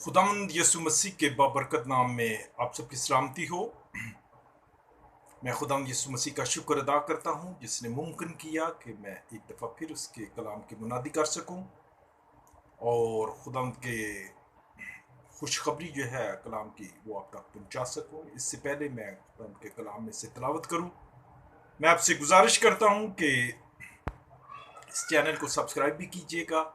खुदावंद यीशु मसीह के बाबरकत नाम में आप सबकी सलामती हो। मैं खुदावंद यीशु मसीह का शुक्र अदा करता हूँ जिसने मुमकिन किया कि मैं एक दफ़ा फिर उसके कलाम की मुनादी कर सकूँ और खुदावंद के खुशखबरी जो है कलाम की वो आप तक पहुँचा सकूँ। इससे पहले मैं खुदावंद के कलाम में से तिलावत करूँ, मैं आपसे गुजारिश करता हूँ कि इस चैनल को सब्सक्राइब भी कीजिएगा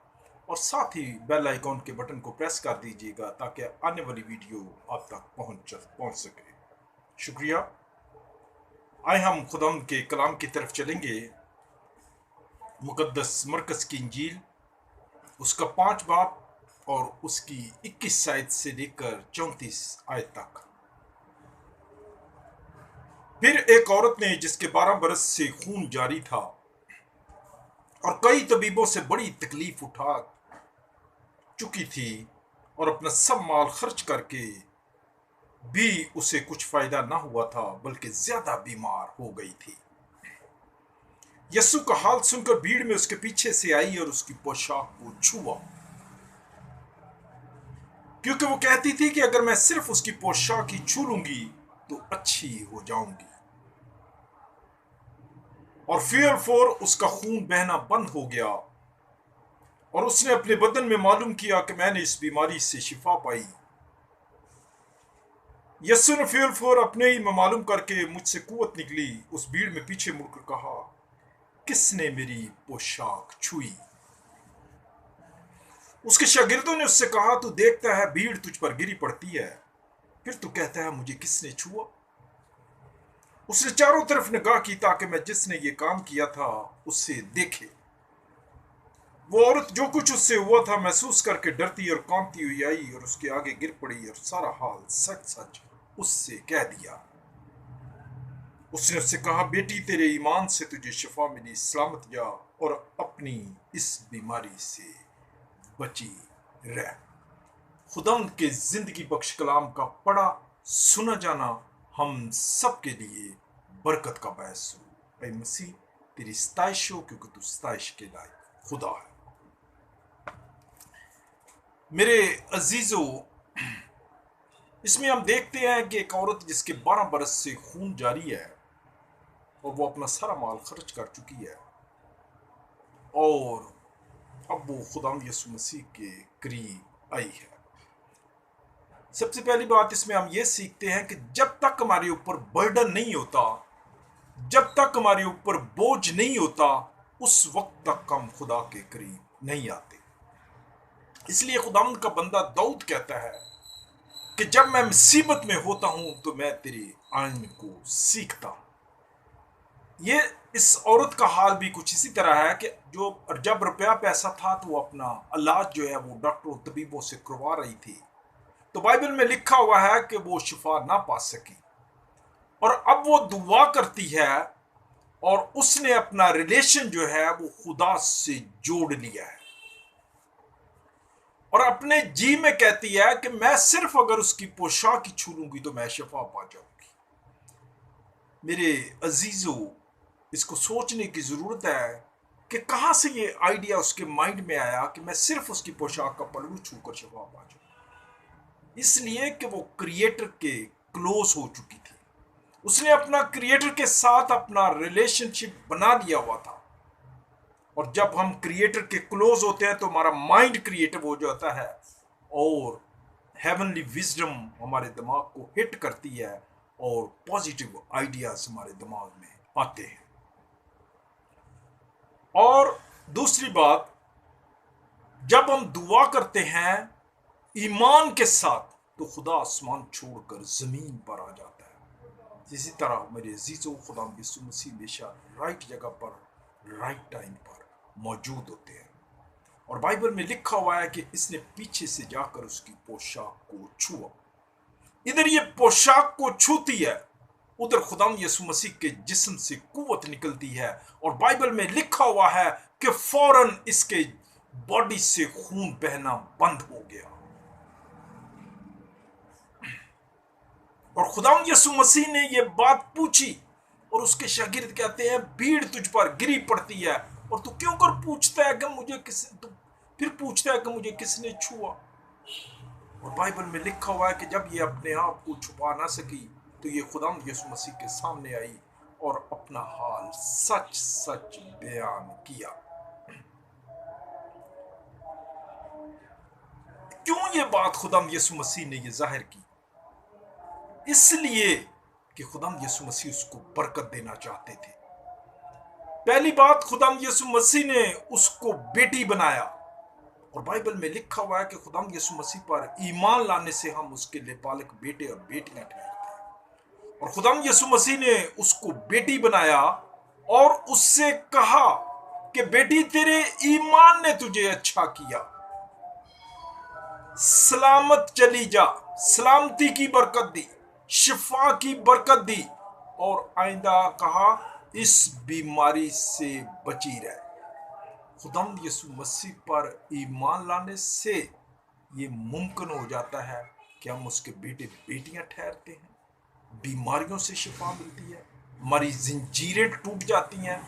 और साथ ही बेल आइकॉन के बटन को प्रेस कर दीजिएगा ताकि आने वाली वीडियो आप तक पहुंच सके। शुक्रिया। आए हम खुदावंद के कलाम की तरफ चलेंगे। मुकद्दस मरकस की इंजील उसका 5 बाब और उसकी 21 आयत से लेकर 34 आयत तक। फिर एक औरत ने जिसके 12 बरस से खून जारी था और कई तबीबों से बड़ी तकलीफ उठा चुकी थी और अपना सब माल खर्च करके भी उसे कुछ फायदा ना हुआ था बल्कि ज्यादा बीमार हो गई थी। यीशु का हाल सुनकर भीड़ में उसके पीछे से आई और उसकी पोशाक को छुआ, क्योंकि वो कहती थी कि अगर मैं सिर्फ उसकी पोशाक ही छू लूंगी तो अच्छी हो जाऊंगी। और फिर उसका खून बहना बंद हो गया और उसने अपने बदन में मालूम किया कि मैंने इस बीमारी से शिफा पाई। यस्सु ने फिर अपने ही में मालूम करके मुझसे कुव्वत निकली उस भीड़ में पीछे मुड़कर कहा, किसने मेरी पोशाक छुई? उसके शागिर्दों ने उससे कहा, तू देखता है भीड़ तुझ पर गिरी पड़ती है, फिर तू कहता है मुझे किसने छुआ? उसने चारों तरफ निगाह की ताकि मैं जिसने ये काम किया था उससे देखे। वो औरत जो कुछ उससे हुआ था महसूस करके डरती और कांपती हुई आई और उसके आगे गिर पड़ी और सारा हाल सच सच उससे कह दिया। उसने उससे कहा, बेटी तेरे ईमान से तुझे शिफा मिली, सलामत जा और अपनी इस बीमारी से बची रह। खुदावंद के जिंदगी बख्श कलाम का पढ़ा सुना जाना हम सब के लिए बरकत का बायस हो। ऐ मसीह तेरी सताइश हो, क्योंकि तू सताइश के लायक खुदा है। मेरे अजीजों, इसमें हम देखते हैं कि एक औरत जिसके 12 बरस से खून जारी है और वो अपना सारा माल खर्च कर चुकी है और अब वो खुदावंद यीशु मसीह के करीब आई है। सबसे पहली बात इसमें हम ये सीखते हैं कि जब तक हमारे ऊपर बर्डन नहीं होता, जब तक हमारे ऊपर बोझ नहीं होता, उस वक्त तक हम खुदा के करीब नहीं आते। इसलिए खुदावंद का बंदा दाऊद कहता है कि जब मैं मुसीबत में होता हूं तो मैं तेरे आइन को सीखता हूं। ये इस औरत का हाल भी कुछ इसी तरह है कि जो जब रुपया पैसा था तो वो अपना इलाज जो है वो डॉक्टरों तबीबों से करवा रही थी, तो बाइबल में लिखा हुआ है कि वो शिफा ना पा सकी और अब वो दुआ करती है और उसने अपना रिलेशन जो है वो खुदा से जोड़ लिया है और अपने जी में कहती है कि मैं सिर्फ अगर उसकी पोशाक ही छू लूंगी तो मैं शिफा पा जाऊंगी। मेरे अजीजों, इसको सोचने की जरूरत है कि कहां से ये आइडिया उसके माइंड में आया कि मैं सिर्फ उसकी पोशाक का पल्लू छूकर शिफा पा जाऊं। इसलिए कि वो क्रिएटर के क्लोज हो चुकी थी, उसने अपना क्रिएटर के साथ अपना रिलेशनशिप बना लिया हुआ था और जब हम क्रिएटर के क्लोज होते हैं तो हमारा माइंड क्रिएटिव हो जाता है और हेवनली विजडम हमारे दिमाग को हिट करती है और पॉजिटिव आइडियाज हमारे दिमाग में आते हैं। और दूसरी बात, जब हम दुआ करते हैं ईमान के साथ तो खुदा आसमान छोड़कर जमीन पर आ जाता है। इसी तरह मेरे अजीजों, खुदा यीशु मसीह हमेशा राइट जगह पर राइट टाइम पर मौजूद होते हैं और बाइबल में लिखा हुआ है कि इसने पीछे से जाकर उसकी पोशाक को छुआ। इधर ये पोशाक को छूती है, उधर खुदावंद यीशु मसीह के जिस्म से कुव्वत निकलती है और बाइबल में लिखा हुआ है कि फौरन इसके बॉडी से खून बहना बंद हो गया। और खुदावंद यीशु मसीह ने ये बात पूछी और उसके शागिर्द कहते हैं, भीड़ तुझ पर गिरी पड़ती है और तू क्यों कर पूछता है कि मुझे फिर पूछता है कि मुझे किसने छुआ? اور بائبل میں لکھا ہوا ہے کہ جب یہ اپنے آپ کو چھپا نہ سکی تو یہ خداوند یسوع مسیح کے سامنے آئی اور اپنا حال سچ سچ بیان کیا۔ کیوں یہ بات خداوند یسوع مسیح نے یہ ظاہر کی؟ اس لیے کہ خداوند یسوع مسیح اس کو برکت دینا چاہتے تھے۔ پہلی بات، خداوند یسوع مسیح نے اس کو بیٹی بنایا، اور بائبل میں لکھا ہوا ہے کہ خداوند یسوع مسیح پر ایمان لانے سے ہم اس کے بالغ بیٹے اور بیٹیاں ٹھہرتے ہیں۔ اور خداوند یسوع مسیح نے اس کو بیٹی بنایا اور اس سے کہا کہ بیٹی تیرے ایمان نے تجھے اچھا کیا، سلامت چلی جا، سلامتی کی برکت دی، شفا کی برکت دی، اور آئندہ کہا اس بیماری سے بچی رہ۔ خداوند یسوع مسیح پر ایمان لانے سے یہ ممکن ہو جاتا ہے کہ ہم اس کے بیٹے بیٹیاں ٹھہرتے ہیں، بیماریوں سے شفا ملتی ہے، ہماری زنجیریں ٹوٹ جاتی ہیں،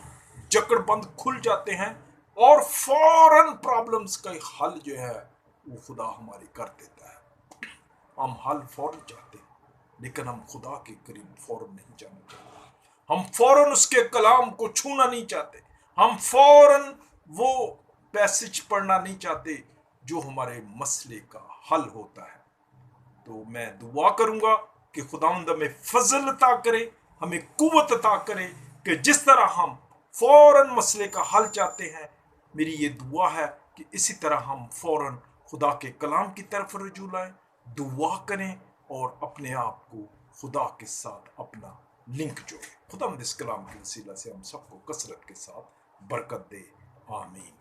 جکڑ بند کھل جاتے ہیں، اور فوراً پرابلمز کا حل جو ہے وہ خدا ہماری کر دیتا ہے۔ ہم حل فوراً چاہتے ہیں، لیکن ہم خدا کے قریب فوراً نہیں جانا چاہتے، ہم فوراً اس کے کلام کو چھونا نہیں چاہتے، ہم فوراً وہ پیسج پڑھنا نہیں چاہتے جو ہمارے مسئلے کا حل ہوتا ہے۔ تو میں دعا کروں گا کہ خداوند ہمیں فضل عطا کرے، ہمیں قوت عطا کرے کہ جس طرح ہم فوراً مسئلے کا حل چاہتے ہیں، میری یہ دعا ہے کہ اسی طرح ہم فوراً خدا کے کلام کی طرف رجوع لائیں، دعا کریں اور اپنے آپ کو خدا کے ساتھ اپنا لنک جوڑیں۔ خداوند اس کلام کے وسیلہ سے ہم سب کو کثرت کے ساتھ برکت دے، آمین۔